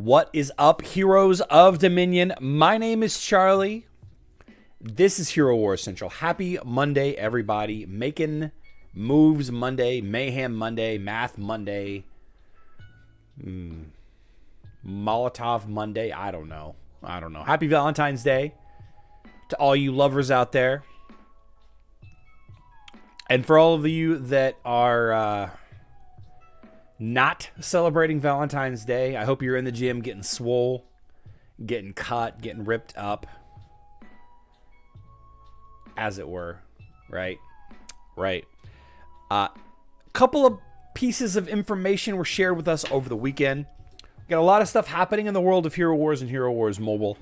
What is up, heroes of Dominion? My name is Charlie. This is Hero Wars Central. Happy Monday, everybody. Making moves Monday, mayhem Monday, math Monday, Molotov Monday. I don't know. Happy Valentine's Day to all you lovers out there. And for all of you that are not celebrating Valentine's Day, I hope you're in the gym getting swole, getting cut, getting ripped up, as it were. Right. Couple of pieces of information were shared with us over the weekend. Got a lot of stuff happening in the world of Hero Wars and Hero Wars Mobile.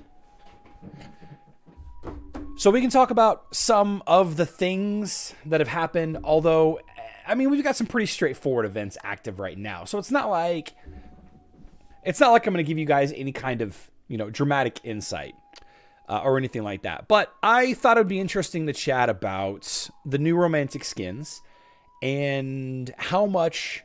So we can talk about some of the things that have happened, although, I mean, we've got some pretty straightforward events active right now. So it's not like I'm going to give you guys any kind of, dramatic insight or anything like that. But I thought it would be interesting to chat about the new romantic skins and how much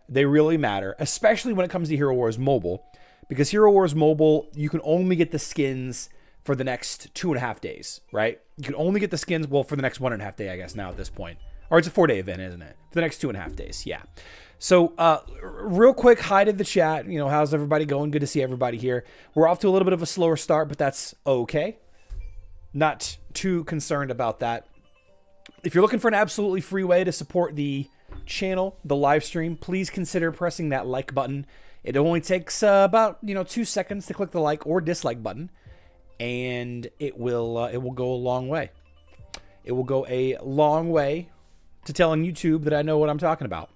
they really matter, especially when it comes to Hero Wars Mobile, because Hero Wars Mobile, you can only get the skins for the next 2.5 days, right? You can only get the skins, for the next 1.5 day, I guess, now at this point. Or it's a 4-day event, isn't it? For the next 2.5 days, yeah. So, real quick, hi to the chat. How's everybody going? Good to see everybody here. We're off to a little bit of a slower start, but that's okay. Not too concerned about that. If you're looking for an absolutely free way to support the channel, the live stream, please consider pressing that like button. It only takes about 2 seconds to click the like or dislike button, and it will go a long way. It will go a long way to telling YouTube that I know what I'm talking about.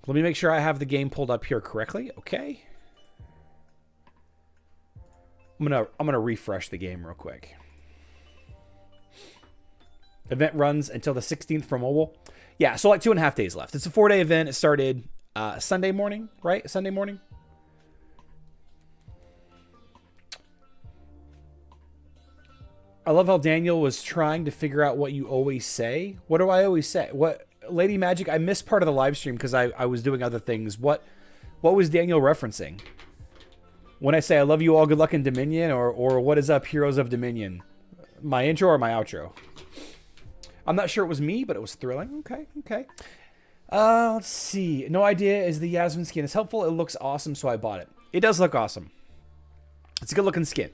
Let me make sure I have the game pulled up here correctly. Okay. I'm gonna refresh the game real quick. Event runs until the 16th for mobile. Yeah, so like 2.5 days left. It's a 4-day event. It started Sunday morning, right? Sunday morning. I love how Daniel was trying to figure out what you always say. What do I always say? What, Lady Magic? I missed part of the live stream because I was doing other things. What was Daniel referencing? When I say I love you all, good luck in Dominion, or what is up, Heroes of Dominion? My intro or my outro? I'm not sure it was me, but it was thrilling. Okay. Let's see. No idea is the Yasmin skin is helpful. It looks awesome, so I bought it. It does look awesome. It's a good-looking skin.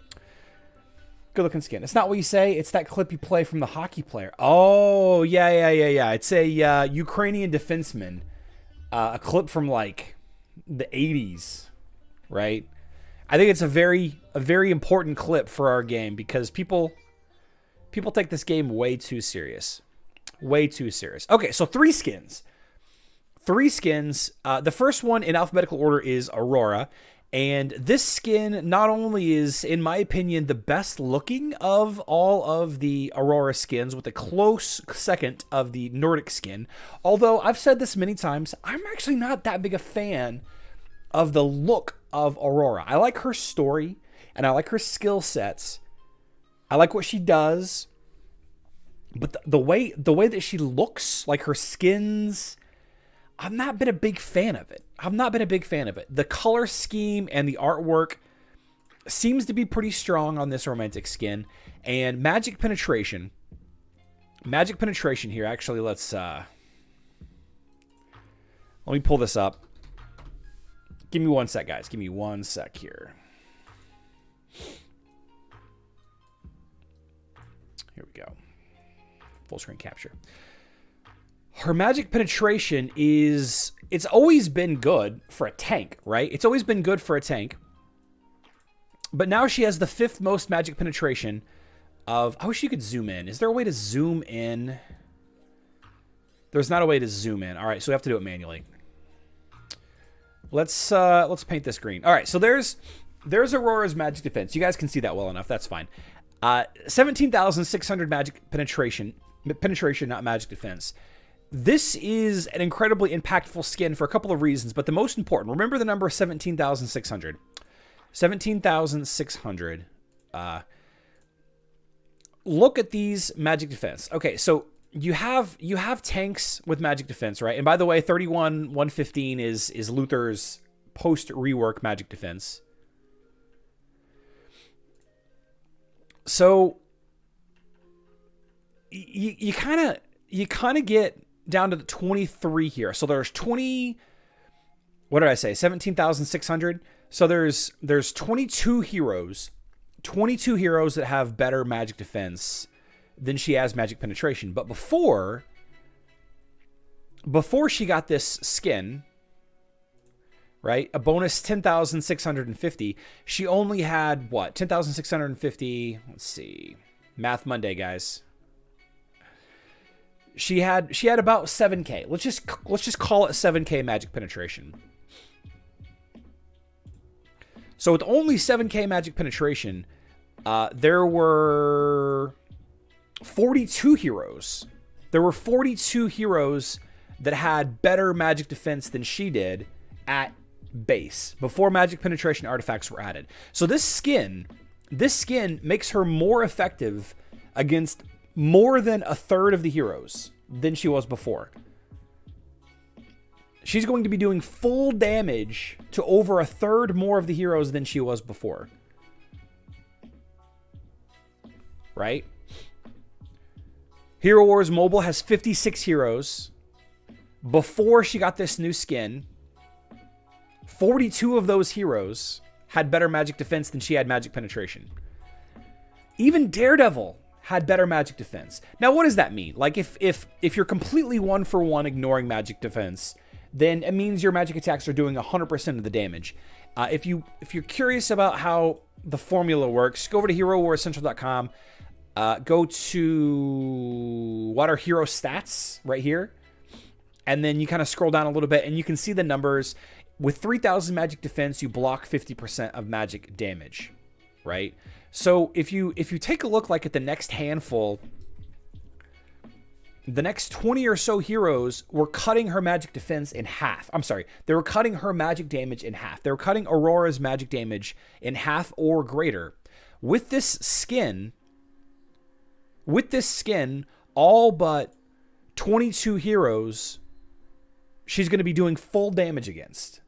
Good-looking skin. It's not what you say. It's that clip you play from the hockey player. Oh, yeah. It's a Ukrainian defenseman. A clip from, like, the 80s, right? I think it's a very important clip for our game because people take this game way too serious. Way too serious. Okay, so 3 skins. 3 skins. The first one in alphabetical order is Aurora. And this skin not only is, in my opinion, the best looking of all of the Aurora skins, with a close second of the Nordic skin. Although, I've said this many times, I'm actually not that big a fan of the look of Aurora. I like her story, and I like her skill sets. I like what she does. But the way that she looks, like her skins, I've not been a big fan of it. The color scheme and the artwork seems to be pretty strong on this romantic skin. And magic penetration here. Actually, let me pull this up. Give me 1 sec, guys. Give me 1 sec here. Here we go. Full screen capture. Her magic penetration it's always been good for a tank, right? It's always been good for a tank. But now she has the 5th most magic penetration of, I wish you could zoom in. Is there a way to zoom in? There's not a way to zoom in. All right, so we have to do it manually. Let's paint this green. All right, so there's Aurora's magic defense. You guys can see that well enough. That's fine. 17,600 magic penetration, not magic defense. This is an incredibly impactful skin for a couple of reasons, but the most important, remember the number 17,600. 17,600. Look at these magic defense. Okay, so you have tanks with magic defense, right? And by the way, 31,115 is Luther's post rework magic defense. So you kind of get down to the 23 here. So there's 20. What did I say? 17,600. So there's 22 heroes. 22 heroes that have better magic defense than she has magic penetration. But before she got this skin, right? A bonus 10,650. She only had what? 10,650. Let's see. Math Monday, guys. She had about 7K. Let's just call it 7K magic penetration. So with only 7K magic penetration, there were 42 heroes. There were 42 heroes that had better magic defense than she did at base, before magic penetration artifacts were added. So this skin makes her more effective against more than a third of the heroes than she was before. She's going to be doing full damage to over a third more of the heroes than she was before. Right? Hero Wars Mobile has 56 heroes. Before she got this new skin, 42 of those heroes had better magic defense than she had magic penetration. Even Daredevil had better magic defense. Now, what does that mean? Like, if you're completely 1-for-1 ignoring magic defense, then it means your magic attacks are doing 100% of the damage. If you're curious about how the formula works, go over to HeroWarsCentral.com. Go to what are hero stats right here, and then you kind of scroll down a little bit, and you can see the numbers. With 3,000 magic defense, you block 50% of magic damage, right? So if you take a look like at the next handful, the next 20 or so heroes were cutting her magic defense in half. I'm sorry, they were cutting her magic damage in half. They were cutting Aurora's magic damage in half or greater. With this skin, all but 22 heroes, she's going to be doing full damage against.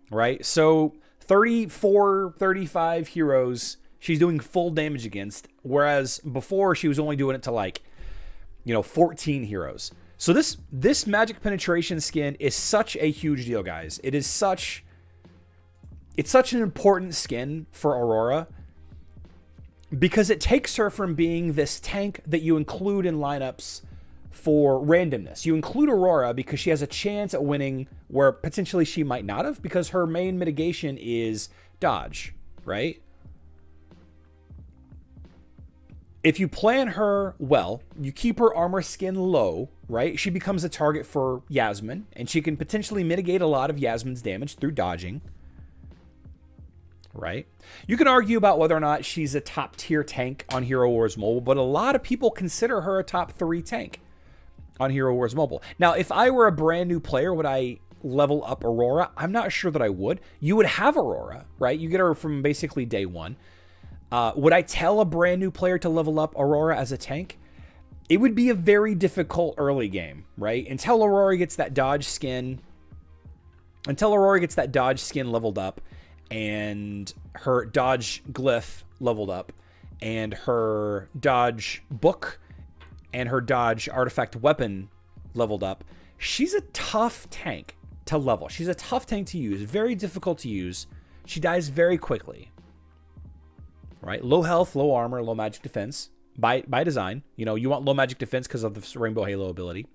Right? So 34, 35 heroes she's doing full damage against, whereas before she was only doing it to 14 heroes. So this magic penetration skin is such a huge deal, guys. It's such an important skin for Aurora, because it takes her from being this tank that you include in lineups for randomness. You include Aurora because she has a chance at winning where potentially she might not have, because her main mitigation is dodge, right? If you plan her well, you keep her armor skin low, right? She becomes a target for Yasmin, and she can potentially mitigate a lot of Yasmin's damage through dodging, right? You can argue about whether or not she's a top tier tank on Hero Wars Mobile, but a lot of people consider her a top 3 tank on Hero Wars Mobile. Now, if I were a brand new player, would I level up Aurora? I'm not sure that I would. You would have Aurora, right? You get her from basically day one. Would I tell a brand new player to level up Aurora as a tank? It would be a very difficult early game, right? Until Aurora gets that dodge skin leveled up, and her dodge glyph leveled up, and her dodge book and her dodge artifact weapon leveled up, she's a tough tank to level. She's a tough tank to use, very difficult to use. She dies very quickly, right? Low health, low armor, low magic defense by design. You want low magic defense because of the Rainbow Halo ability.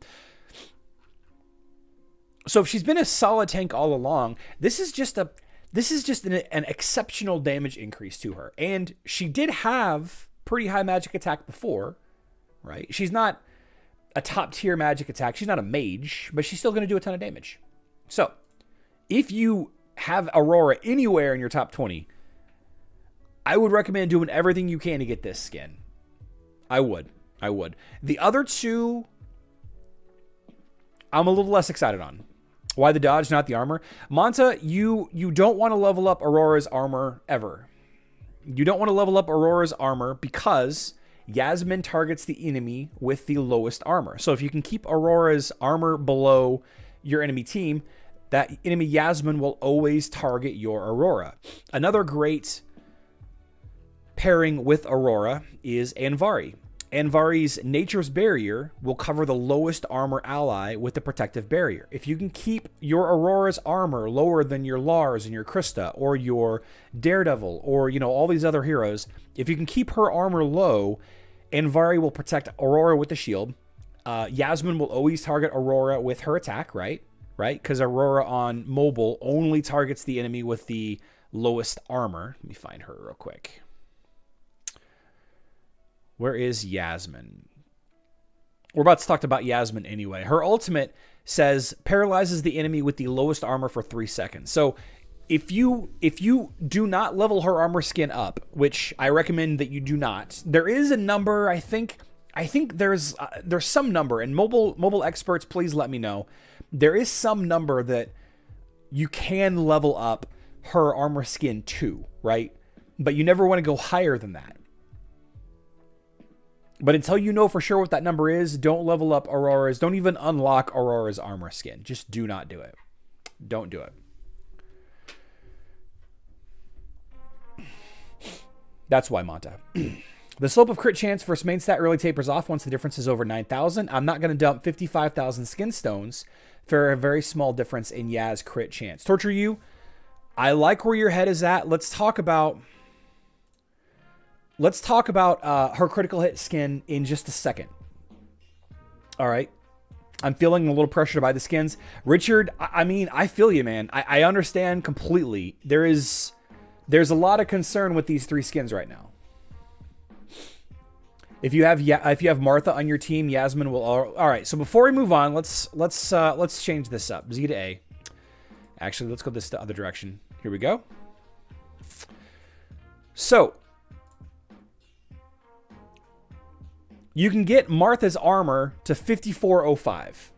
So if she's been a solid tank all along, this is just an exceptional damage increase to her. And she did have pretty high magic attack before, right? She's not a top tier magic attack. She's not a mage, but she's still going to do a ton of damage. So if you have Aurora anywhere in your top 20, I would recommend doing everything you can to get this skin. I would. The other two, I'm a little less excited on. Why the dodge, not the armor? Manta, you don't want to level up Aurora's armor ever. You don't want to level up Aurora's armor because Yasmin targets the enemy with the lowest armor. So if you can keep Aurora's armor below your enemy team, that enemy Yasmin will always target your Aurora. Another great pairing with Aurora is Anvari. Anvari's Nature's Barrier will cover the lowest armor ally with the protective barrier. If you can keep your Aurora's armor lower than your Lars and your Krista or your Daredevil or, you know, all these other heroes, if you can keep her armor low, Anvari will protect Aurora with the shield. Yasmin will always target Aurora with her attack, right? Because Aurora on mobile only targets the enemy with the lowest armor. Let me find her real quick. Where is Yasmin? We're about to talk about Yasmin anyway. Her ultimate says paralyzes the enemy with the lowest armor for 3 seconds. So if you do not level her armor skin up, which I recommend that you do not, there is a number. I think there's some number, and mobile experts, please let me know. There is some number that you can level up her armor skin to, right? But you never want to go higher than that. But until you know for sure what that number is, don't level up Aurora's. Don't even unlock Aurora's armor skin. Just do not do it. Don't do it. That's why, Monta. The slope of crit chance versus main stat really tapers off once the difference is over 9,000. I'm not going to dump 55,000 skin stones for a very small difference in Yaz crit chance. Torture You, I like where your head is at. Let's talk about her critical hit skin in just a second. All right. I'm feeling a little pressure to buy the skins. Richard, I mean, I feel you, man. I understand completely. There's a lot of concern with these 3 skins right now. If you have Martha on your team, Yasmin will. All right. So before we move on, let's change this up. Z to A. Actually, let's go the other direction. Here we go. So you can get Martha's armor to 5405.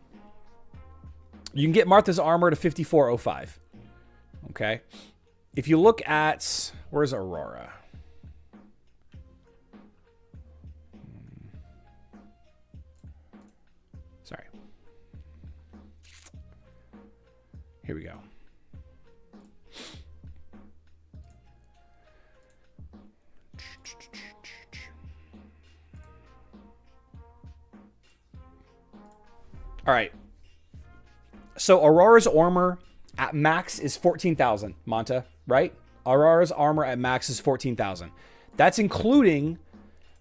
You can get Martha's armor to 5405. Okay. If you look at, where's Aurora? Sorry. Here we go. All right. So Aurora's armor at max is 14,000, Monta, right? Aurora's armor at max is 14,000. That's including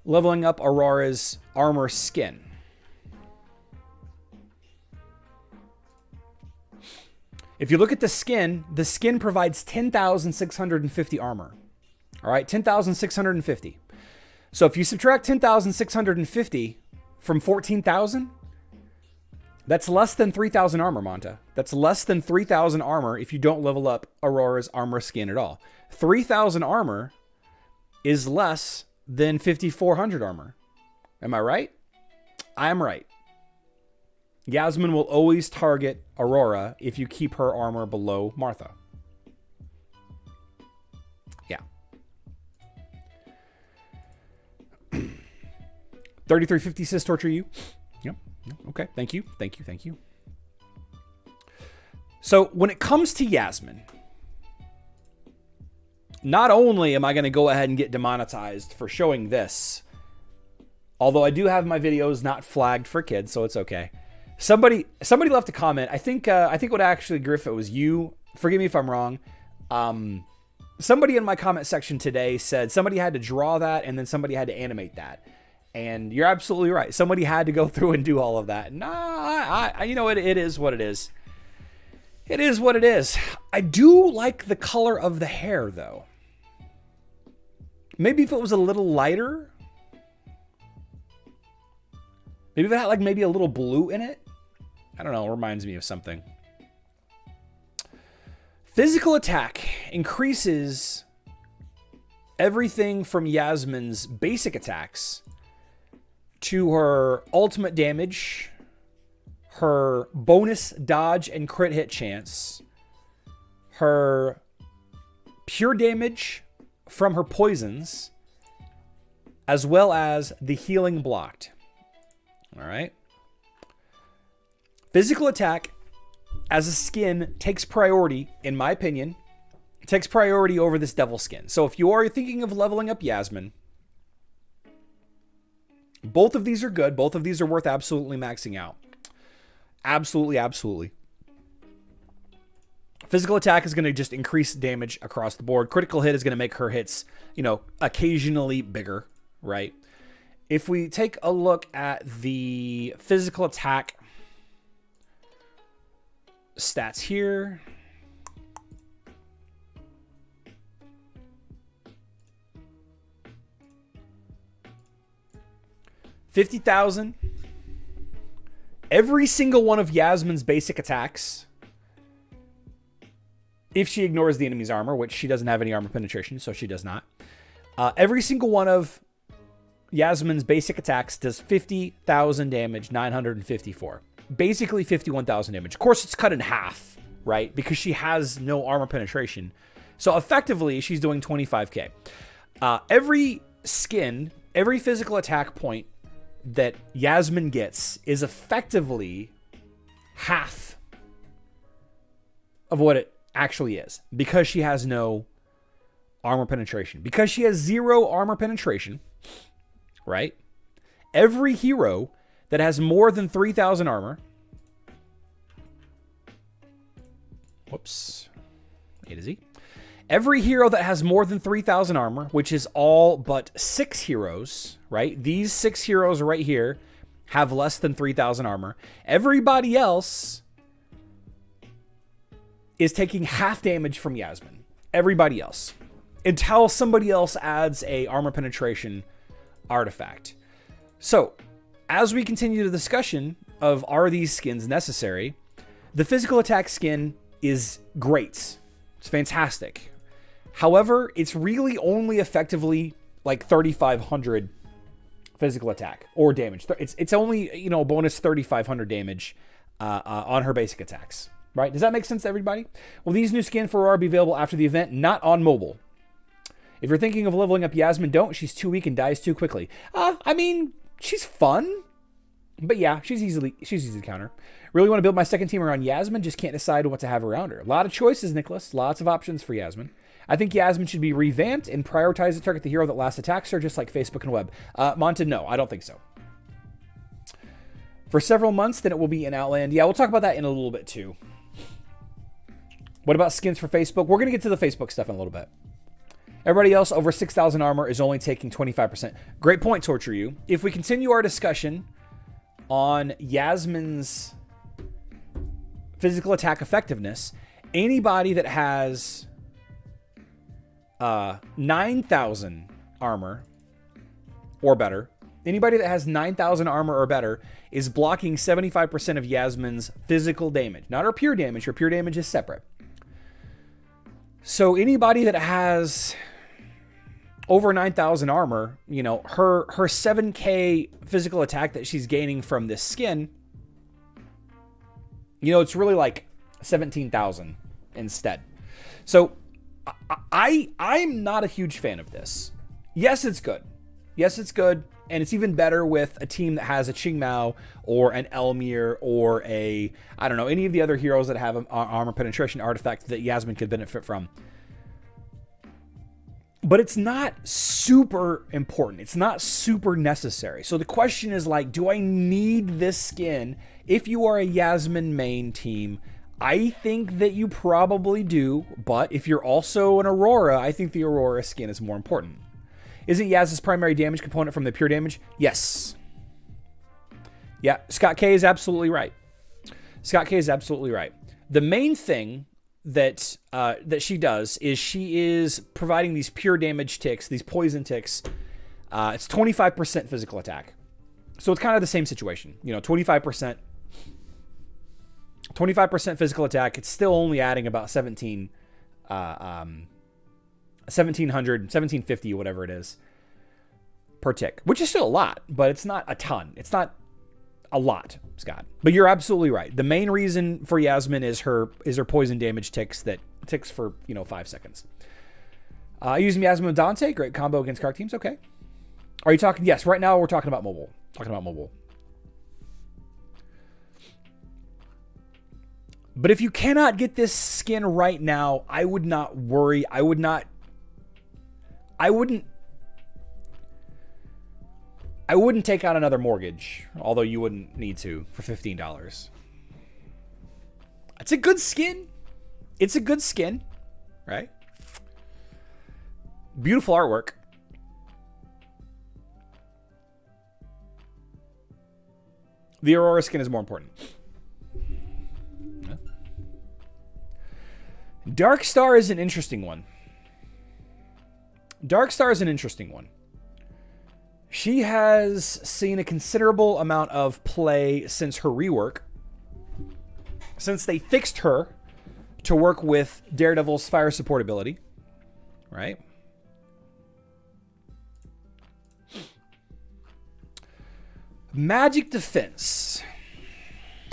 leveling up Aurora's armor skin. If you look at the skin provides 10,650 armor. All right, 10,650. So if you subtract 10,650 from 14,000, that's less than 3,000 armor, Monta. That's less than 3,000 armor if you don't level up Aurora's armor skin at all. 3,000 armor is less than 5,400 armor. Am I right? I am right. Yasmin will always target Aurora if you keep her armor below Martha. Yeah. 3350 says Torture You. Yep. Okay. Thank you. So when it comes to Yasmin, not only am I going to go ahead and get demonetized for showing this, although I do have my videos not flagged for kids, so it's okay. Somebody left a comment. I think what actually, Griff, it was you. Forgive me if I'm wrong. Somebody in my comment section today said somebody had to draw that and then somebody had to animate that. And you're absolutely right. Somebody had to go through and do all of that. Nah, you know, it is what it is. It is what it is. I do like the color of the hair, though. Maybe if it was a little lighter. Maybe if it had like maybe a little blue in it. I don't know. It reminds me of something. Physical attack increases everything from Yasmin's basic attacks to her ultimate damage, her bonus dodge and crit hit chance, her pure damage from her poisons, as well as the healing blocked. All right. Physical attack as a skin takes priority, in my opinion, takes priority over this devil skin. So if you are thinking of leveling up Yasmin, both of these are good. Both of these are worth absolutely maxing out. Absolutely, absolutely. Physical attack is going to just increase damage across the board. Critical hit is going to make her hits, occasionally bigger, right? If we take a look at the physical attack stats here, $50,000. Every single one of Yasmin's basic attacks, if she ignores the enemy's armor, which she doesn't have any armor penetration, so she does not. Every single one of Yasmin's basic attacks does 50,000 damage, 954. Basically 51,000 damage. Of course, it's cut in half, right? Because she has no armor penetration. So effectively, she's doing 25k. Every skin, every physical attack point that Yasmin gets is effectively half of what it actually is, because she has no armor penetration. Because she has 0 armor penetration, right? Every hero that has more than 3,000 armor, whoops, A to Z. Every hero that has more than 3,000 armor, which is all but 6 heroes, right? These 6 heroes right here have less than 3,000 armor. Everybody else is taking half damage from Yasmin. Everybody else. Until somebody else adds a armor penetration artifact. So, as we continue the discussion of are these skins necessary, the physical attack skin is great. It's fantastic. However, it's really only effectively like 3,500 physical attack or damage. It's only, a bonus 3,500 damage on her basic attacks. Right? Does that make sense to everybody? Will these new skins for Aurora be available after the event? Not on mobile. If you're thinking of leveling up Yasmin, don't. She's too weak and dies too quickly. She's fun. But yeah, she's easy to counter. Really want to build my second team around Yasmin, just can't decide what to have around her. A lot of choices, Nicholas. Lots of options for Yasmin. I think Yasmin should be revamped and prioritize to target the hero that last attacks her, just like Facebook and web. Monta, no, I don't think so. For several months, then it will be in Outland. Yeah, we'll talk about that in a little bit too. What about skins for Facebook? We're going to get to the Facebook stuff in a little bit. Everybody else over 6,000 armor is only taking 25%. Great point, Torture You. If we continue our discussion on Yasmin's physical attack effectiveness, anybody that has 9,000 armor or better, anybody that has 9,000 armor or better is blocking 75% of Yasmin's physical damage. Not her pure damage. Her pure damage is separate. So anybody that has over 9,000 armor, her 7k physical attack that she's gaining from this skin, it's really like 17,000 instead. So I'm not a huge fan of this. Yes, it's good. And it's even better with a team that has a Qingmao or an Elmir or any of the other heroes that have an armor penetration artifact that Yasmin could benefit from. But it's not super important. It's not super necessary. So the question is do I need this skin if you are a Yasmin main team? I think that you probably do, but if you're also an Aurora, I think the Aurora skin is more important. Isn't Yaz's primary damage component from the pure damage? Yes. Yeah, Scott K is absolutely right. The main thing that she does is she is providing these pure damage ticks, these poison ticks. It's 25% physical attack. So it's kind of the same situation. 25% physical attack. It's still only adding about 1,700, 1,750, whatever it is, per tick, which is still a lot, but it's not a ton. It's not a lot, Scott. But you're absolutely right. The main reason for Yasmin is her poison damage ticks that ticks for 5 seconds. Using Yasmin with Dante, great combo against Karkh teams. Okay. Are you talking? Yes. Right now we're talking about mobile. But if you cannot get this skin right now, I would not worry. I wouldn't take out another mortgage, although you wouldn't need to, for $15. It's a good skin. It's a good skin, right? Beautiful artwork. The Aurora skin is more important. Dark Star is an interesting one. Dark Star is an interesting one. She has seen a considerable amount of play since her rework. Since they fixed her to work with Daredevil's fire support ability. Right? Magic defense.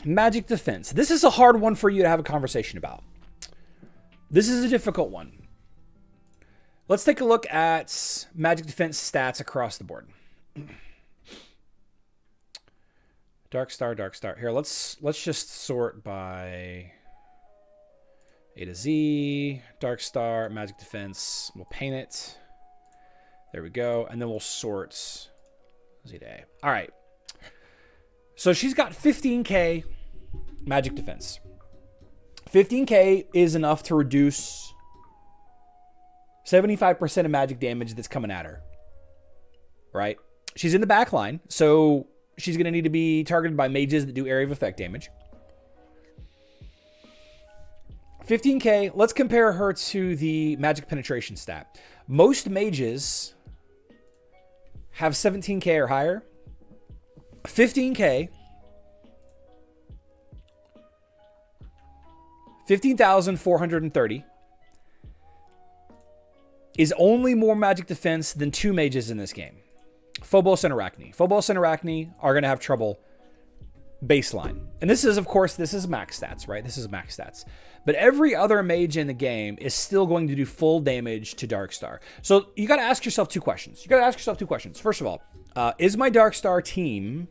Magic defense. This is a hard one for you to have a conversation about. This is a difficult one. Let's take a look at magic defense stats across the board. Dark Star, Dark Star. Here, let's just sort by A to Z. Dark Star, magic defense. We'll paint it. There we go. And then we'll sort Z to A. All right. So she's got 15k magic defense. 15k is enough to reduce 75% of magic damage that's coming at her. Right? She's in the back line, so she's going to need to be targeted by mages that do area of effect damage. 15k, let's compare her to the magic penetration stat. Most mages have 17k or higher. 15k, 15,430 is only more magic defense than two mages in this game. Phobos and Arachne. Phobos and Arachne are going to have trouble baseline. And this is, of course, this is max stats, right? This is max stats. But every other mage in the game is still going to do full damage to Dark Star. So you got to ask yourself two questions. First of all, is my Dark Star team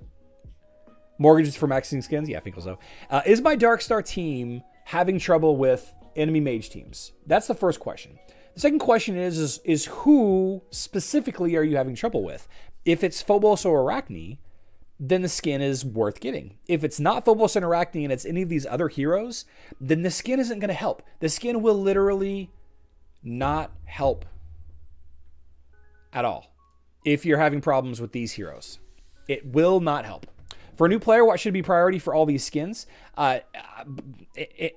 mortgages for maxing skins? Yeah, I think so. Is my Dark Star team having trouble with enemy mage teams? That's the first question. The second question is who specifically are you having trouble with? If it's Phobos or Arachne, then the skin is worth getting. If it's not Phobos and Arachne and it's any of these other heroes, then the skin isn't going to help. The skin will literally not help at all if you're having problems with these heroes. It will not help. For a new player, what should be priority for all these skins? In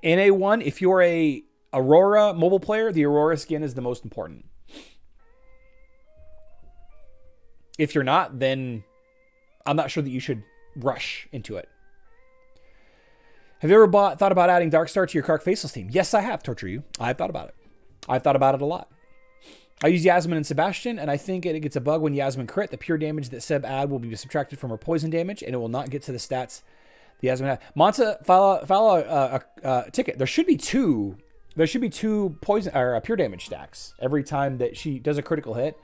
A1, if you're a Aurora mobile player, the Aurora skin is the most important. If you're not, then I'm not sure that you should rush into it. Have you ever thought about adding Darkstar to your Karkh Faceless team? Yes, I have, Torture You. I've thought about it. I've thought about it a lot. I use Yasmin and Sebastian, and I think it gets a bug when Yasmin crit. The pure damage that Seb add will be subtracted from her poison damage, and it will not get to the stats the Yasmin had. Monta, file a ticket. There should be two poison or pure damage stacks every time that she does a critical hit.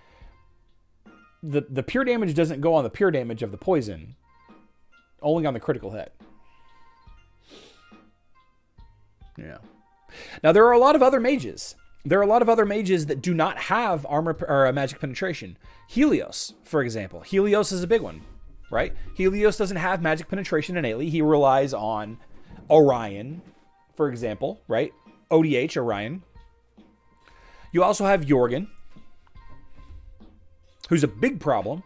The pure damage doesn't go on the pure damage of the poison, only on the critical hit. Yeah. Now there are a lot of other mages. There are a lot of other mages that do not have armor or magic penetration. Helios, for example. Helios is a big one, right? Helios doesn't have magic penetration innately. He relies on Orion, for example, right? ODH, Orion. You also have Jorgen, who's a big problem,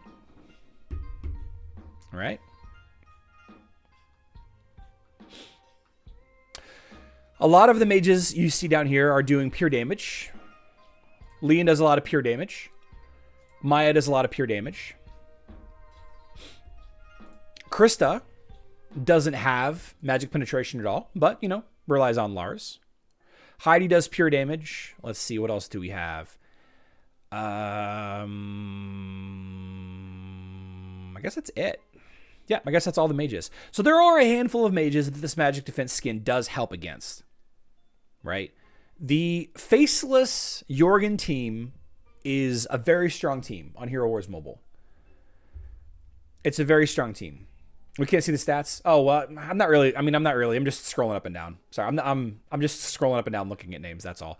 right? A lot of the mages you see down here are doing pure damage. Leon does a lot of pure damage. Maya does a lot of pure damage. Krista doesn't have magic penetration at all, but, relies on Lars. Heidi does pure damage. Let's see, what else do we have? I guess that's it. Yeah, I guess that's all the mages. So there are a handful of mages that this magic defense skin does help against, right? The faceless Jorgen team is a very strong team on Hero Wars Mobile. It's a very strong team. We can't see the stats. Oh, well, I'm not really. I mean, I'm not really. I'm just scrolling up and down. Sorry, I'm just scrolling up and down looking at names. That's all.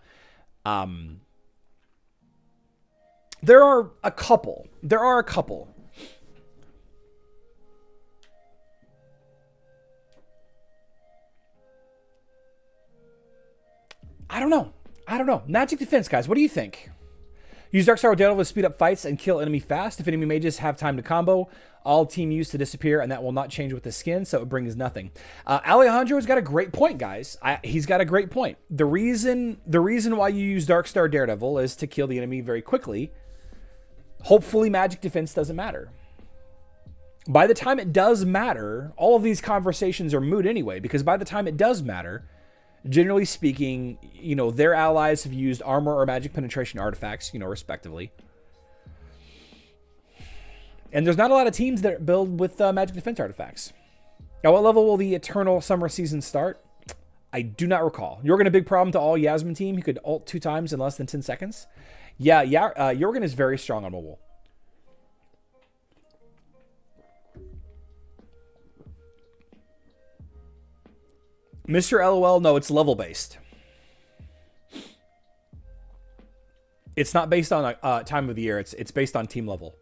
There are a couple. I don't know. Magic defense, guys. What do you think? Use Darkstar Daredevil to speed up fights and kill enemy fast. If enemy mages have time to combo, all team use to disappear, and that will not change with the skin, so it brings nothing. Alejandro's got a great point, guys. He's got a great point. The reason why you use Darkstar Daredevil is to kill the enemy very quickly. Hopefully, magic defense doesn't matter. By the time it does matter, all of these conversations are moot anyway, because by the time it does matter, generally speaking, you know, their allies have used armor or magic penetration artifacts, you know, respectively. And there's not a lot of teams that build with magic defense artifacts. Now, what level will the Eternal Summer Season start? I do not recall. Jorgen, a big problem to all Yasmin team. He could ult 2 times in less than 10 seconds. Yeah, Jorgen is very strong on mobile. Mr. LOL, no, it's level based. It's not based on time of the year. It's based on team level.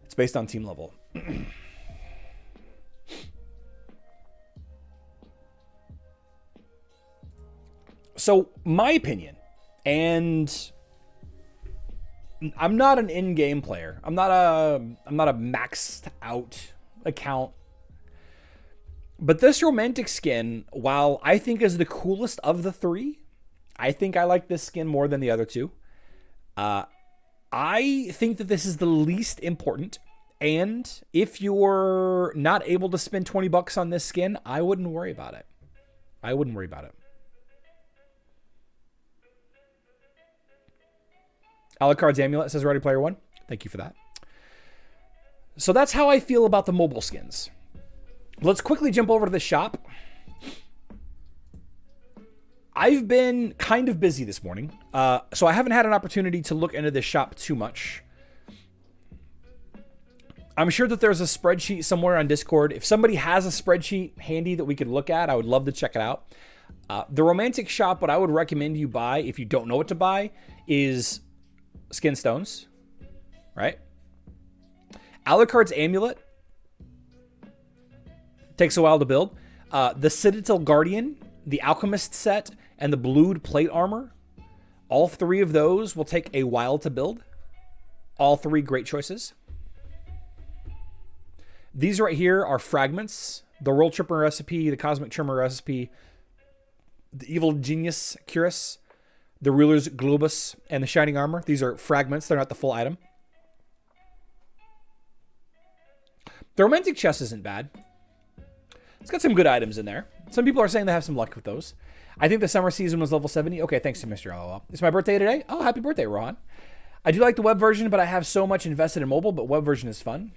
It's based on team level. So, my opinion, and I'm not an in-game player. I'm not a maxed out account. But this romantic skin, while I think is the coolest of the 3, I think I like this skin more than the other 2. I think that this is the least important. And if you're not able to spend $20 on this skin, I wouldn't worry about it. Alucard's Amulet says Ready Player One. Thank you for that. So that's how I feel about the mobile skins. Let's quickly jump over to the shop. I've been kind of busy this morning, so I haven't had an opportunity to look into this shop too much. I'm sure that there's a spreadsheet somewhere on Discord. If somebody has a spreadsheet handy that we could look at, I would love to check it out. The romantic shop, what I would recommend you buy, if you don't know what to buy, is skin stones, right? Alucard's Amulet takes a while to build. The Citadel Guardian, the Alchemist set, and the Blued Plate Armor. All 3 of those will take a while to build. All 3 great choices. These right here are fragments. The World Tripper recipe, the Cosmic Tremor recipe, the Evil Genius Cuirass, the Ruler's Globus, and the Shining Armor. These are fragments. They're not the full item. The Romantic Chest isn't bad. It's got some good items in there. Some people are saying they have some luck with those. I think the summer season was level 70. Okay, thanks to Mr. LOL. It's my birthday today. Oh, happy birthday, Rohan. I do like the web version, but I have so much invested in mobile, but web version is fun.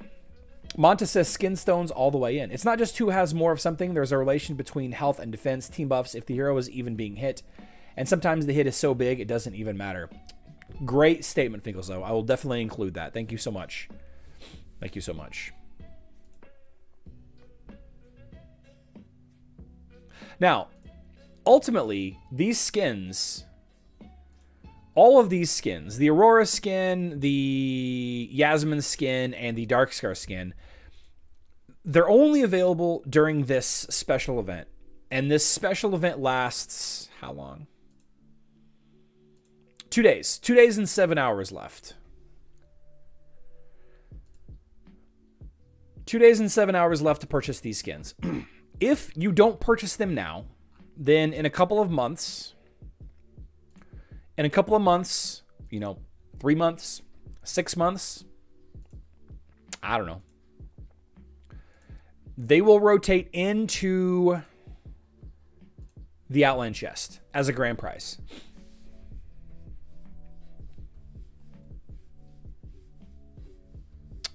Monta says skin stones all the way in. It's not just who has more of something. There's a relation between health and defense, team buffs, if the hero is even being hit. And sometimes the hit is so big, it doesn't even matter. Great statement, Finkelso. I will definitely include that. Thank you so much. Thank you so much. Now, ultimately, these skins, all of these skins, the Aurora skin, the Yasmin skin, and the Darkscar skin, they're only available during this special event. And this special event lasts how long? 2 days. 2 days and 7 hours left. 2 days and 7 hours left to purchase these skins. If you don't purchase them now, then in a couple of months, you know, 3 months, 6 months, I don't know, they will rotate into the Outland chest as a grand prize.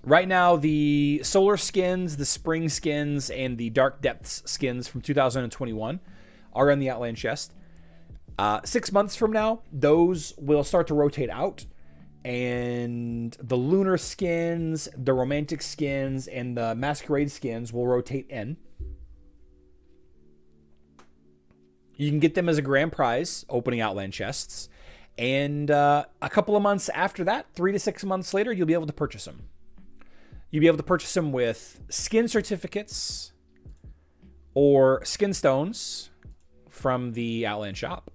Right now, the Solar skins, the Spring skins, and the Dark Depths skins from 2021 are in the Outland chest. 6 months from now, those will start to rotate out. and the lunar skins, the romantic skins, and the masquerade skins will rotate in. You can get them as a grand prize, opening Outland chests. And a couple of months after that, 3 to 6 months later, you'll be able to purchase them. You'll be able to purchase them with skin certificates or skin stones from the Outland shop.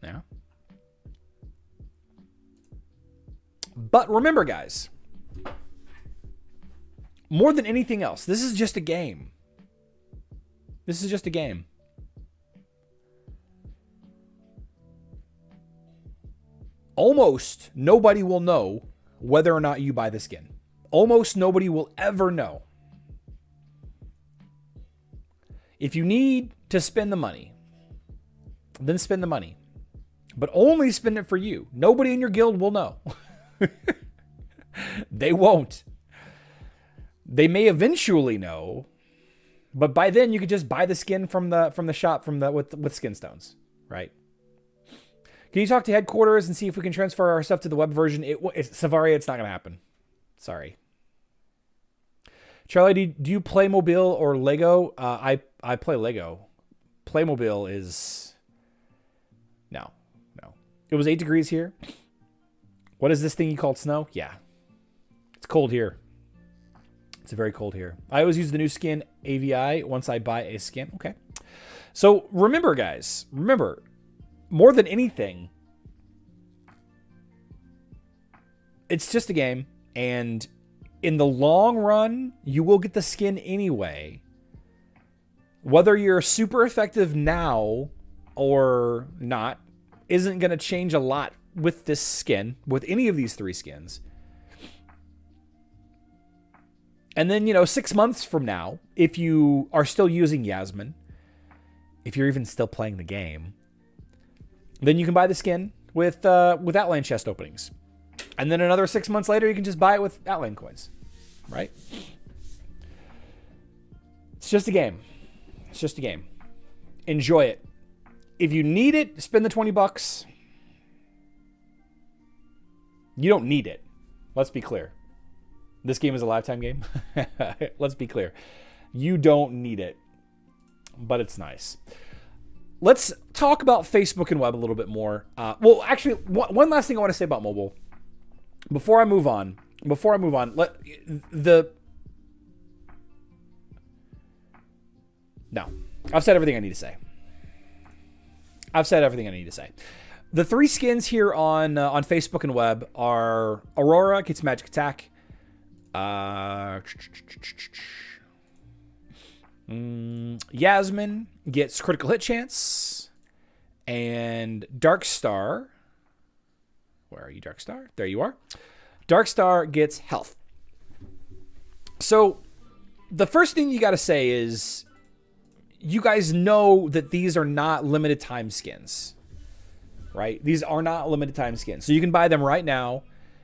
Yeah. But remember, guys, more than anything else, this is just a game. This is just a game. Almost nobody will know whether or not you buy the skin. Almost nobody will ever know. If you need to spend the money, then spend the money. But only spend it for you. Nobody in your guild will know. They won't. They may eventually know, but by then you could just buy the skin from the shop with skin stones, right? Can you talk to headquarters and see if we can transfer our stuff to the web version? Savaria, it's not going to happen. Sorry. Charlie, do you play Mobile or Lego? I play Lego. Playmobil is... No. It was 8 degrees here. What is this thing you called snow? Yeah. It's cold here. It's very cold here. I always use the new skin AVI once I buy a skin. Okay. So remember, guys. Remember, more than anything, it's just a game. And in the long run, you will get the skin anyway. Whether you're super effective now or not isn't going to change a lot with this skin, with any of these 3 skins. And then, 6 months from now, if you are still using Yasmin, if you're even still playing the game, then you can buy the skin with Outland chest openings. And then another 6 months later, you can just buy it with Outland coins, right? It's just a game. It's just a game. Enjoy it. If you need it, spend the $20. You don't need it. Let's be clear. This game is a lifetime game. Let's be clear. You don't need it, but it's nice. Let's talk about Facebook and web a little bit more. Well, actually, one last thing I want to say about mobile. Before I move on, I've said everything I need to say. The 3 skins here on Facebook and web are Aurora gets magic attack. Yasmin gets critical hit chance, and Darkstar. Where are you, Darkstar? There you are. Darkstar gets health. So the first thing you got to say is, you guys know that these are not limited time skins, right? These are not limited time skins. So you can buy them right now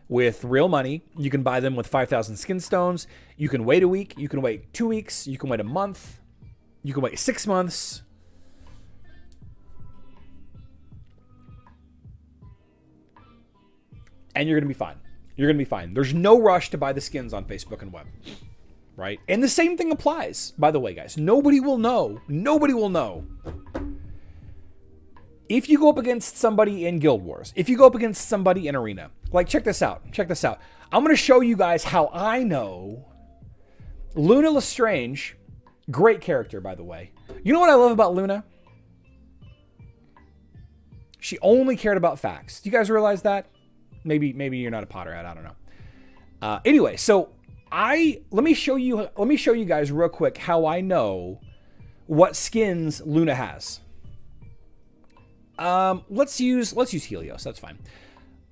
with real money. You can buy them with 5,000 skin stones. You can wait a week. You can wait 2 weeks. You can wait a month. You can wait 6 months. And you're going to be fine. You're going to be fine. There's no rush to buy the skins on Facebook and web. Right? And the same thing applies, by the way, guys. Nobody will know. Nobody will know. If you go up against somebody in Guild Wars, if you go up against somebody in Arena, like, check this out. Check this out. I'm going to show you guys how I know Luna Lestrange, great character, by the way. You know what I love about Luna? She only cared about facts. Do you guys realize that? Maybe you're not a Potterhead. I don't know. Anyway, so let me show you guys real quick how I know what skins Luna has. Let's use Helios. That's fine.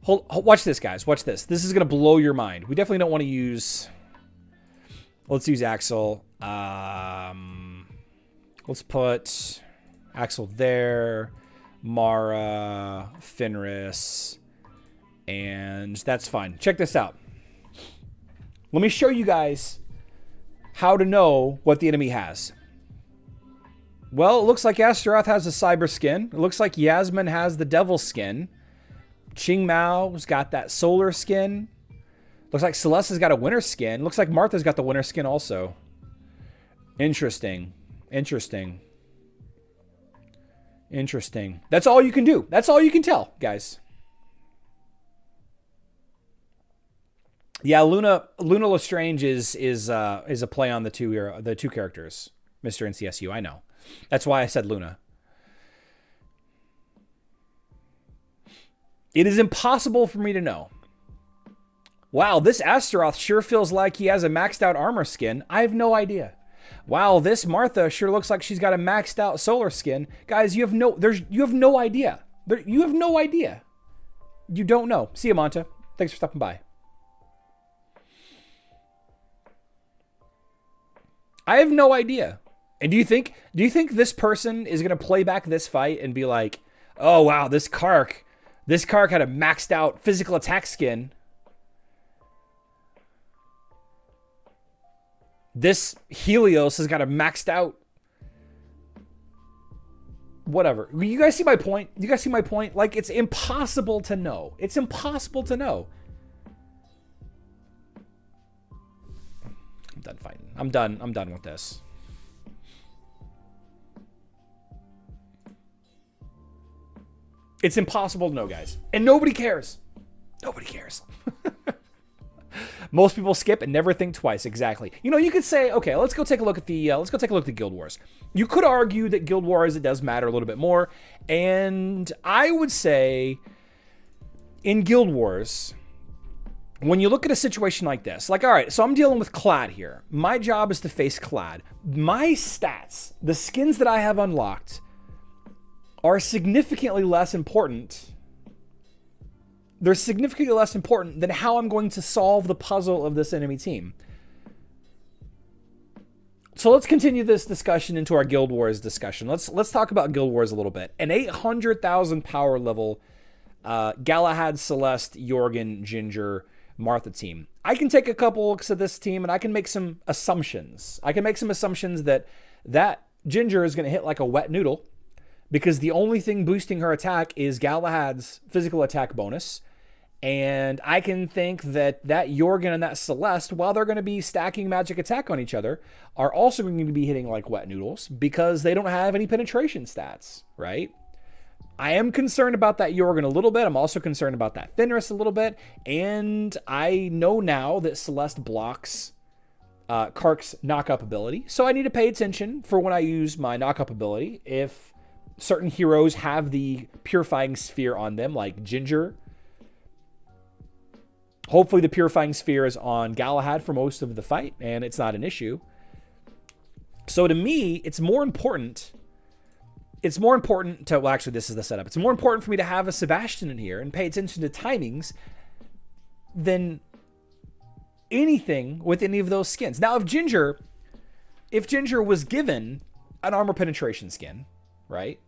Watch this, guys. Watch this. This is gonna blow your mind. We definitely don't want to use. Let's use Axel. Let's put Axel there. Mara, Fenris, and that's fine. Check this out. Let me show you guys how to know what the enemy has. Well, it looks like Astaroth has a cyber skin. It looks like Yasmin has the devil skin. Ching Mao's got that solar skin. Looks like Celeste's got a winter skin. Looks like Martha's got the winter skin also. Interesting. Interesting. Interesting. That's all you can do. That's all you can tell, guys. Yeah, Luna Lestrange is a play on the two characters, Mr. NCSU. I know. That's why I said Luna. It is impossible for me to know. Wow, this Astaroth sure feels like he has a maxed out armor skin. I have no idea. Wow, this Martha sure looks like she's got a maxed out solar skin. Guys, you have no idea. You have no idea. You don't know. See you, Monta. Thanks for stopping by. I have no idea. And do you think this person is going to play back this fight and be like, "Oh wow, this Karkh had a maxed out physical attack skin. This Helios has got a maxed out whatever." You guys see my point? You guys see my point? Like, it's impossible to know. It's impossible to know. I'm done fighting. I'm done with this. It's impossible to know, guys. And nobody cares. Nobody cares. Most people skip and never think twice. Exactly. You know, you could say, okay, let's go take a look at the Guild Wars. You could argue that Guild Wars, it does matter a little bit more. And I would say in Guild Wars, when you look at a situation like this, like, all right, so I'm dealing with Clad here. My job is to face Clad. My stats, the skins that I have unlocked, are significantly less important. They're significantly less important than how I'm going to solve the puzzle of this enemy team. So let's continue this discussion into our Guild Wars discussion. Let's talk about Guild Wars a little bit. An 800,000 power level Galahad, Celeste, Jorgen, Ginger, Martha team. I can take a couple looks at this team and I can make some assumptions. I can make some assumptions that Ginger is going to hit like a wet noodle because the only thing boosting her attack is Galahad's physical attack bonus. And I can think that Jorgen and that Celeste, while they're going to be stacking magic attack on each other, are also going to be hitting like wet noodles because they don't have any penetration stats, right? I am concerned about that Jorgen a little bit. I'm also concerned about that Fenris a little bit. And I know now that Celeste blocks Karkh's knock-up ability. So I need to pay attention for when I use my knock-up ability. If certain heroes have the Purifying Sphere on them, like Ginger. Hopefully the Purifying Sphere is on Galahad for most of the fight, and it's not an issue. So to me, it's more important to, well, actually, this is the setup. It's more important for me to have a Sebastian in here and pay attention to timings than anything with any of those skins. Now, if Ginger was given an armor penetration skin, right?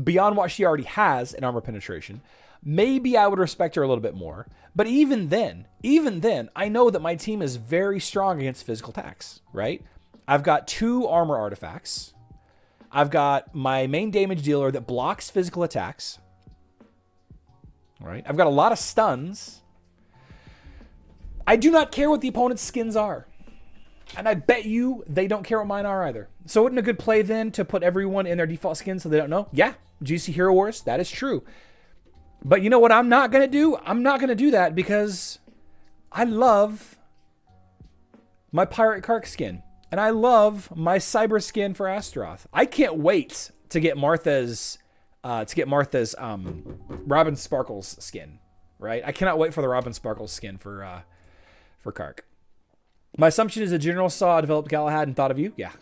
Beyond what she already has in armor penetration, maybe I would respect her a little bit more. But even then, I know that my team is very strong against physical attacks, right? I've got 2 armor artifacts. I've got my main damage dealer that blocks physical attacks. Right? I've got a lot of stuns. I do not care what the opponent's skins are. And I bet you they don't care what mine are either. So wouldn't a good play then to put everyone in their default skin so they don't know? Yeah, GC Hero Wars, that is true. But you know what I'm not going to do? I'm not going to do that because I love my Pirate Karkh skin. And I love my Cyber skin for Astaroth. I can't wait to get Martha's Robin Sparkles skin, right? I cannot wait for the Robin Sparkles skin for Karkh. My assumption is the general saw developed Galahad and thought of you. Yeah.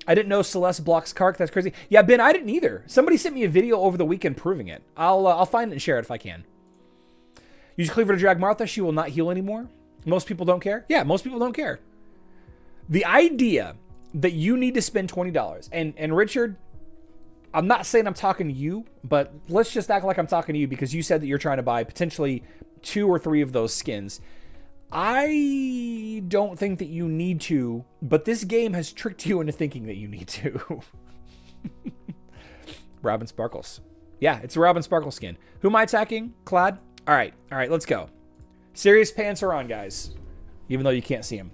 I didn't know Celeste blocks Karkh. That's crazy. Yeah, Ben, I didn't either. Somebody sent me a video over the weekend proving it. I'll find it and share it if I can. Use Cleaver to drag Martha. She will not heal anymore. Most people don't care. Yeah, most people don't care. The idea that you need to spend $20, and Richard, I'm not saying I'm talking to you, but let's just act like I'm talking to you because you said that you're trying to buy potentially 2 or 3 of those skins. I don't think that you need to, but this game has tricked you into thinking that you need to. Robin Sparkles. Yeah, it's a Robin Sparkle skin. Who am I attacking? Clad? All right, let's go. Serious pants are on, guys. Even though you can't see them.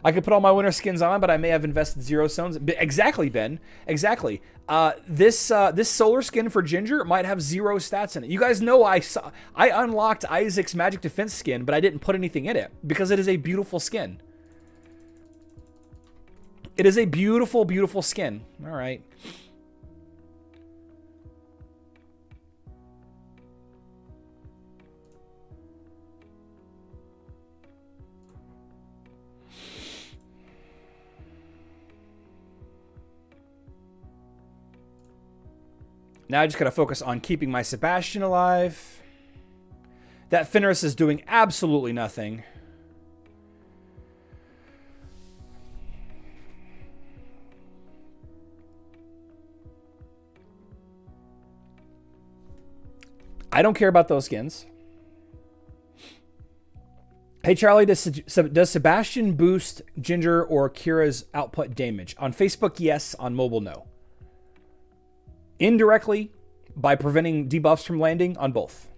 I could put all my winter skins on, but I may have invested 0 stones. Exactly, Ben. Exactly. This solar skin for Ginger might have 0 stats in it. You guys know I unlocked Isaac's Magic Defense skin, but I didn't put anything in it because it is a beautiful skin. It is a beautiful, beautiful skin. All right. Now I just got to focus on keeping my Sebastian alive. That Fenris is doing absolutely nothing. I don't care about those skins. Hey, Charlie, does Sebastian boost Ginger or Kira's output damage? On Facebook, yes. On mobile, no. Indirectly, by preventing debuffs from landing on both.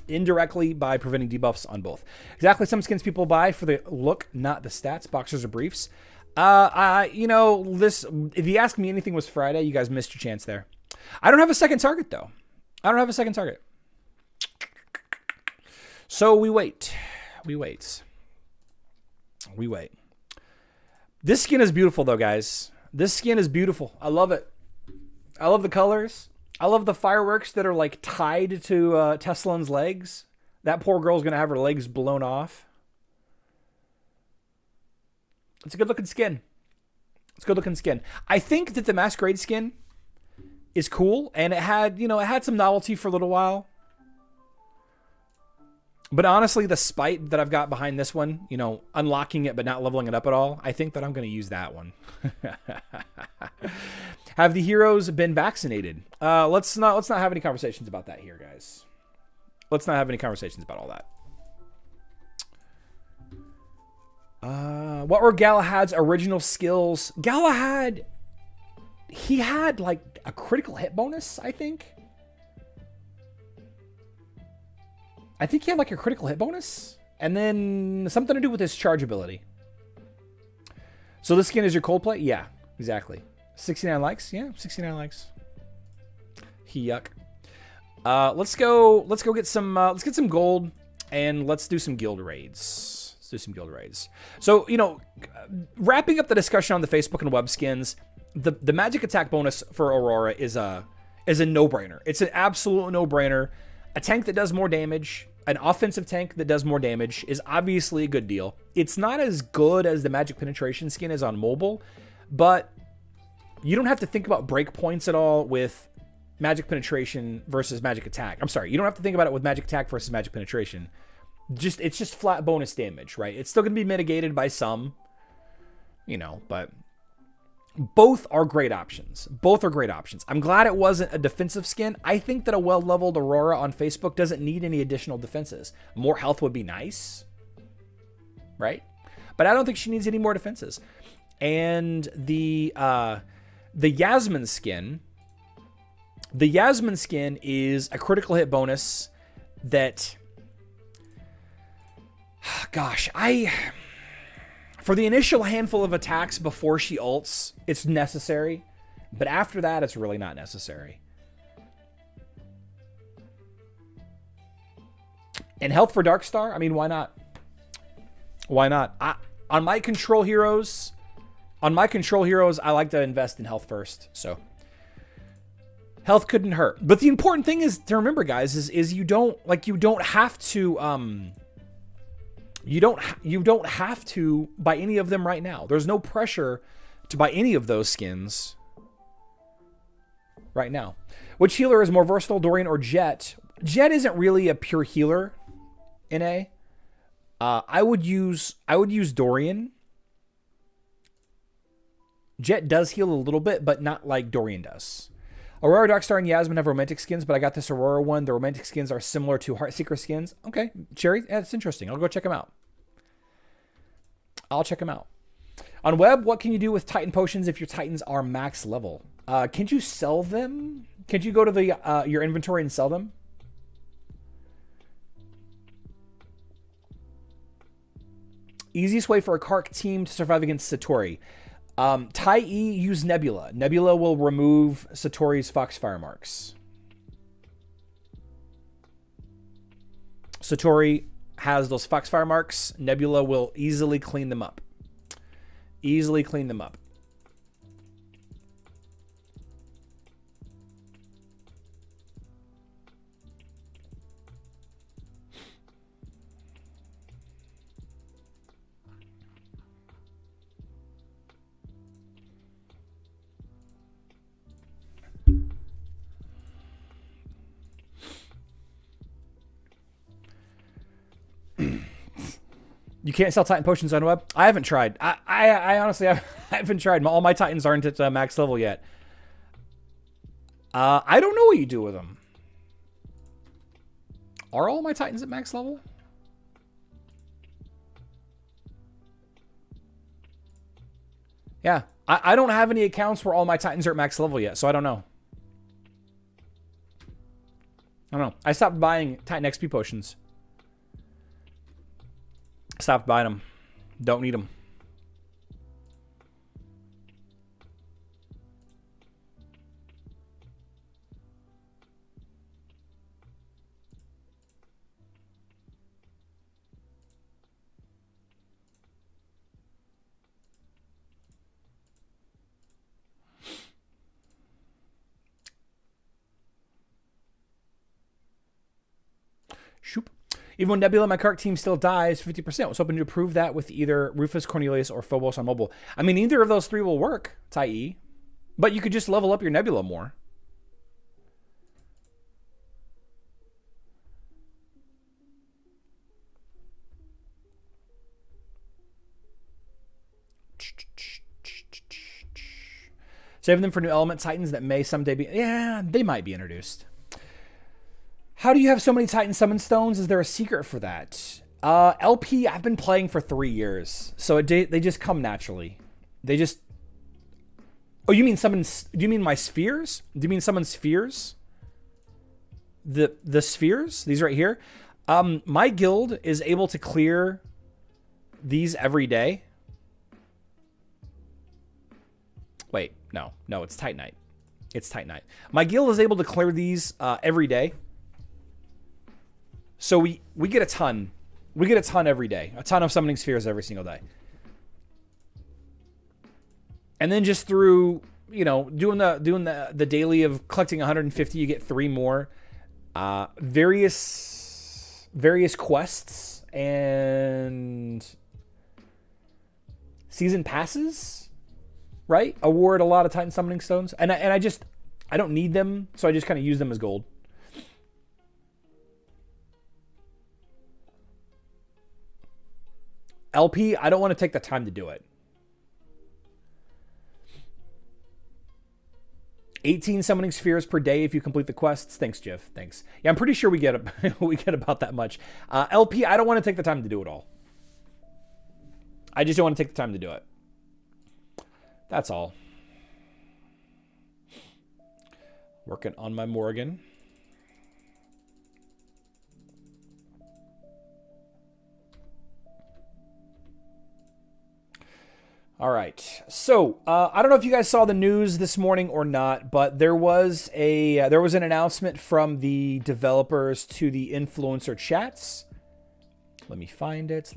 Indirectly, by preventing debuffs on both. Exactly, some skins people buy for the look, not the stats. Boxers or briefs. You know, this. If you ask me anything was Friday, you guys missed your chance there. I don't have a second target, though. I don't have a second target. So we wait. We wait. We wait. This skin is beautiful, though, guys. This skin is beautiful. I love it. I love the colors. I love the fireworks that are, like, tied to Teslan's legs. That poor girl's going to have her legs blown off. It's a good-looking skin. It's a good-looking skin. I think that the Masquerade skin is cool, and it had, you know, it had some novelty for a little while. But honestly, the spite that I've got behind this one, you know, unlocking it but not leveling it up at all, I think that I'm going to use that one. Have the heroes been vaccinated? Let's not have any conversations about that here, guys. Let's not have any conversations about all that. What were Galahad's original skills? Galahad, he had like a critical hit bonus, I think. I think he had like a critical hit bonus. And then something to do with his charge ability. So this skin is your Coldplay? Yeah, exactly. 69 likes? Yeah, 69 likes. Yuck. Let's go get some gold and let's do some guild raids. Let's do some guild raids. So, you know, wrapping up the discussion on the Facebook and web skins, the magic attack bonus for Aurora is a no-brainer. It's an absolute no-brainer. A tank that does more damage, an offensive tank that does more damage is obviously a good deal. It's not as good as the magic penetration skin is on mobile, but you don't have to think about breakpoints at all with magic penetration versus magic attack. I'm sorry, you don't have to think about it with magic attack versus magic penetration. It's just flat bonus damage, right? It's still going to be mitigated by some, you know, but both are great options. Both are great options. I'm glad it wasn't a defensive skin. I think that a well-leveled Aurora on Facebook doesn't need any additional defenses. More health would be nice, right? But I don't think she needs any more defenses. And the Yasmin skin, is a critical hit bonus that, gosh, for the initial handful of attacks before she ults, it's necessary. But after that, it's really not necessary. And health for Darkstar? I mean, why not? Why not? On my control heroes, I like to invest in health first. So health couldn't hurt. But the important thing is to remember, guys, is you don't have to you don't have to buy any of them right now. There's no pressure to buy any of those skins right now. Which healer is more versatile, Dorian or Jet? Jet isn't really a pure healer in A. I would use Dorian. Jet does heal a little bit, but not like Dorian does. Aurora, Darkstar, and Yasmin have romantic skins, but I got this Aurora one. The romantic skins are similar to Heartseeker skins. Okay, Cherry, that's interesting. I'll go check them out. I'll check them out. On web, what can you do with Titan potions if your Titans are max level? Can't you sell them? Can't you go to the your inventory and sell them? Easiest way for a Karkh team to survive against Satori. Tai E, use Nebula. Nebula will remove Satori's Foxfire marks. Satori has those Foxfire marks. Nebula will easily clean them up. Easily clean them up. You can't sell Titan potions on the web? I haven't tried. I honestly haven't tried. All my Titans aren't at max level yet. I don't know what you do with them. Are all my Titans at max level? Yeah. I don't have any accounts where all my Titans are at max level yet, so I don't know. I don't know. I stopped buying Titan XP potions. Stopped buying them. Don't need them. Shoop. Even when Nebula, my Karkh team, still dies 50%, I was hoping to prove that with either Rufus, Cornelius, or Phobos on mobile. I mean, either of those three will work, Tai E. But you could just level up your Nebula more. Saving them for new element Titans that may someday be... Yeah, they might be introduced. How do you have so many Titan Summon Stones? Is there a secret for that? LP, I've been playing for 3 years. So they just come naturally. They just... Oh, you mean summon... Do you mean my spheres? Do you mean summon spheres? The spheres? These right here? My guild is able to clear these every day. Wait, no. No, it's Titanite. It's Titanite. My guild is able to clear these every day. So we get a ton. We get a ton every day. A ton of summoning spheres every single day. And then just through, you know, doing the daily of collecting 150, you get 3 more. Various quests and season passes, right? Award a lot of Titan summoning stones. And I don't need them, so I just kind of use them as gold. LP, I don't want to take the time to do it. 18 summoning spheres per day if you complete the quests. Thanks, Jiv. Thanks. Yeah, I'm pretty sure we get about that much. LP, I don't want to take the time to do it all. I just don't want to take the time to do it. That's all. Working on my Morgan. All right. So I don't know if you guys saw the news this morning or not, but there was an announcement from the developers to the influencer chats. Let me find it.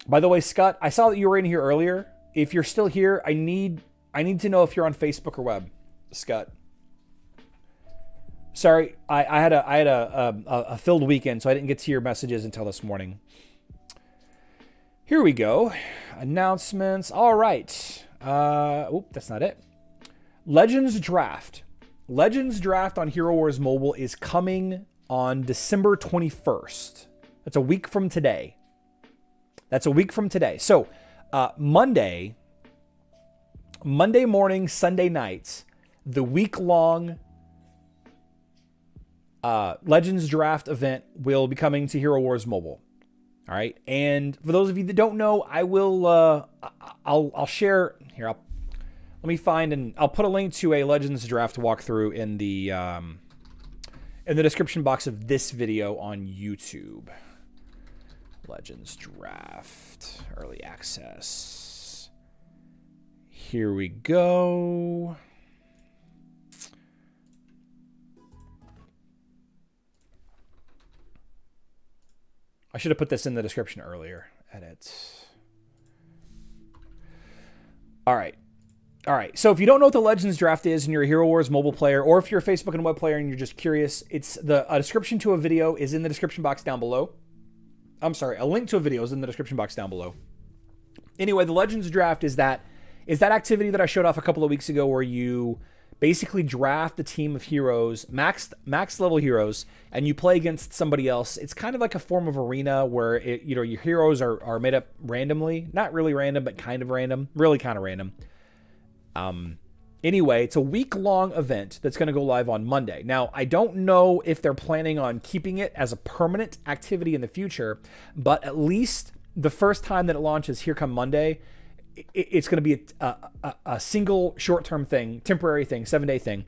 By the way, Scott, I saw that you were in here earlier. If you're still here, I need to know if you're on Facebook or web, Scott. Sorry, I had a filled weekend, so I didn't get to your messages until this morning. Here we go. Announcements. All right. That's not it. Legends Draft. Legends Draft on Hero Wars Mobile is coming on December 21st. That's a week from today. So, Monday morning, Sunday nights, the week-long Legends Draft event will be coming to Hero Wars Mobile. All right. And for those of you that don't know, I will, I'll share here. Let me find, and I'll put a link to a Legends Draft walkthrough in the description box of this video on YouTube. Legends Draft early access. Here we go. I should have put this in the description earlier. Edit. All right. So if you don't know what the Legends Draft is and you're a Hero Wars mobile player, or if you're a Facebook and web player and you're just curious, it's a description to a video is in the description box down below. I'm sorry, a link to a video is in the description box down below. Anyway, the Legends Draft is that activity that I showed off a couple of weeks ago where you basically draft a team of heroes, max level heroes, and you play against somebody else. It's kind of like a form of arena where your heroes are made up randomly. Not really random, but kind of random. Really kind of random. Anyway, it's a week-long event that's going to go live on Monday. Now, I don't know if they're planning on keeping it as a permanent activity in the future, but at least the first time that it launches, here come Monday, it's going to be a single short-term thing, temporary thing, 7-day thing.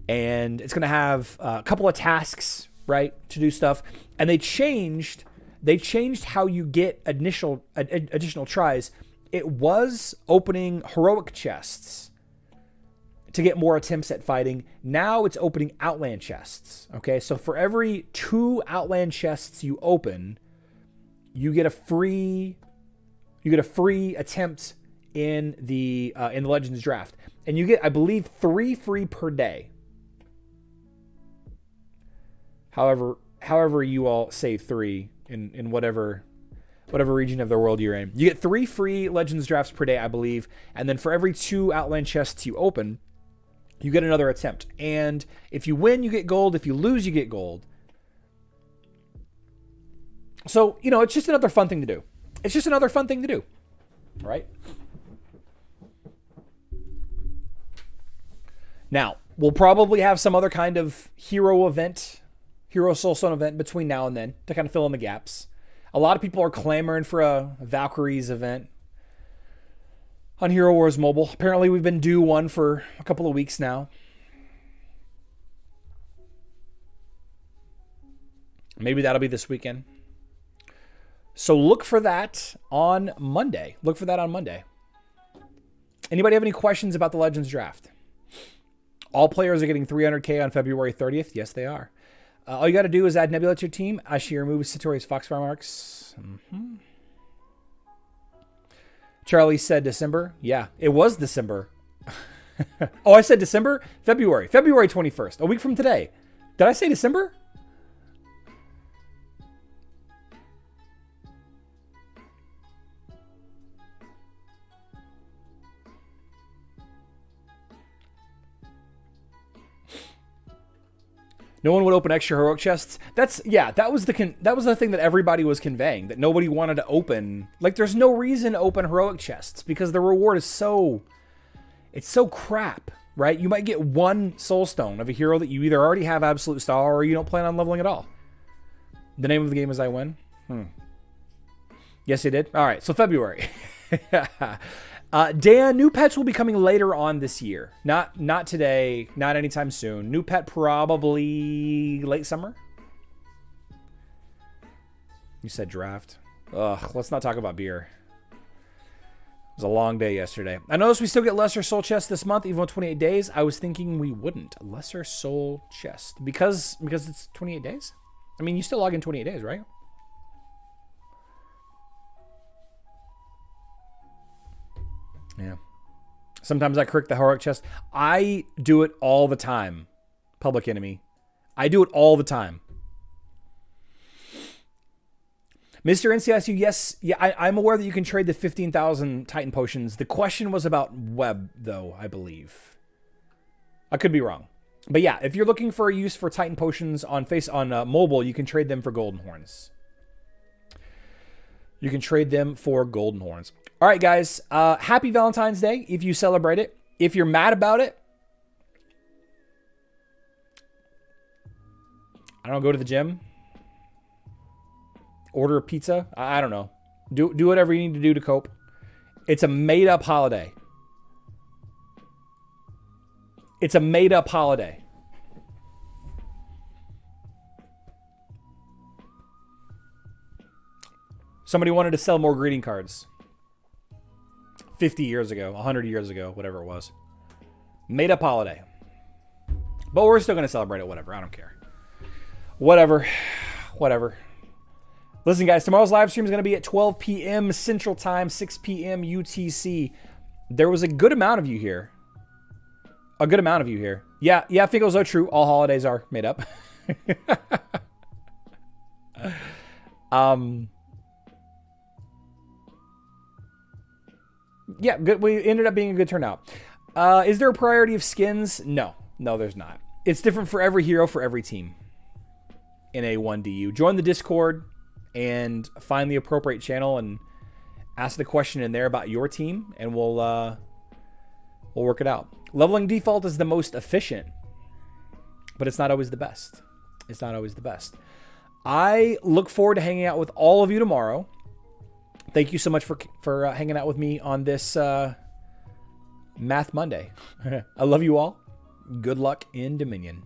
And it's going to have a couple of tasks, right, to do stuff. And they changed how you get additional tries. It was opening heroic chests to get more attempts at fighting. Now it's opening Outland chests. Okay, so for every 2 Outland chests you open, you get a free attempt in the Legends Draft, and you get, I believe, 3 free per day. However you all say 3 in whatever region of the world you're in. You get 3 free Legends Drafts per day, I believe, and then for every 2 Outland chests you open, you get another attempt. And if you win, you get gold. If you lose, you get gold. So, it's just another fun thing to do. It's just another fun thing to do, right? Now, we'll probably have some other kind of hero Soulstone event between now and then to kind of fill in the gaps. A lot of people are clamoring for a Valkyries event on Hero Wars Mobile. Apparently, we've been due one for a couple of weeks now. Maybe that'll be this weekend. So look for that on Monday. Anybody have any questions about the Legends Draft? All players are getting 300K on February 30th. Yes, they are. All you got to do is add Nebula to your team. She removes Satori's Foxfire marks. Charlie said December. Yeah, it was December. Oh, I said December? February 21st. A week from today. Did I say December? No one would open extra heroic chests. That was the thing that everybody was conveying, that nobody wanted to open. Like, there's no reason to open heroic chests because the reward is so crap, right? You might get 1 soul stone of a hero that you either already have absolute star or you don't plan on leveling at all. The name of the game is I Win. Yes, it did. All right, so February. Dan, new pets will be coming later on this year. Not today, not anytime soon. New pet probably late summer. You said draft. Ugh, let's not talk about beer. It was a long day yesterday. I noticed we still get lesser soul chests this month, even with 28 days. I was thinking we wouldn't. Lesser soul chest. Because it's 28 days? I mean, you still log in 28 days, right? Yeah. Sometimes I correct the heroic chest. I do it all the time. Public Enemy. I do it all the time. Mr. NCSU, yes. Yeah, I'm aware that you can trade the 15,000 Titan potions. The question was about web, though, I believe. I could be wrong. But yeah, if you're looking for a use for Titan potions on mobile, you can trade them for golden horns. You can trade them for golden horns. All right, guys. Happy Valentine's Day if you celebrate it. If you're mad about it, I don't go to the gym. Order a pizza. I don't know. Do whatever you need to do to cope. It's a made-up holiday. It's a made-up holiday. Somebody wanted to sell more greeting cards. 50 years ago, 100 years ago, whatever it was. Made-up holiday. But we're still going to celebrate it, whatever. I don't care. Whatever. Listen, guys, tomorrow's live stream is going to be at 12 p.m. Central Time, 6 p.m. UTC. There was a good amount of you here. Yeah, I think it was so true. All holidays are made up. Yeah, good. We ended up being a good turnout. Is there a priority of skins? No, there's not. It's different for every hero, for every team in A1DU. Join the Discord and find the appropriate channel and ask the question in there about your team, and we'll work it out. Leveling default is the most efficient, but it's not always the best. I look forward to hanging out with all of you tomorrow. Thank you so much for hanging out with me on this Math Monday. I love you all. Good luck in Dominion.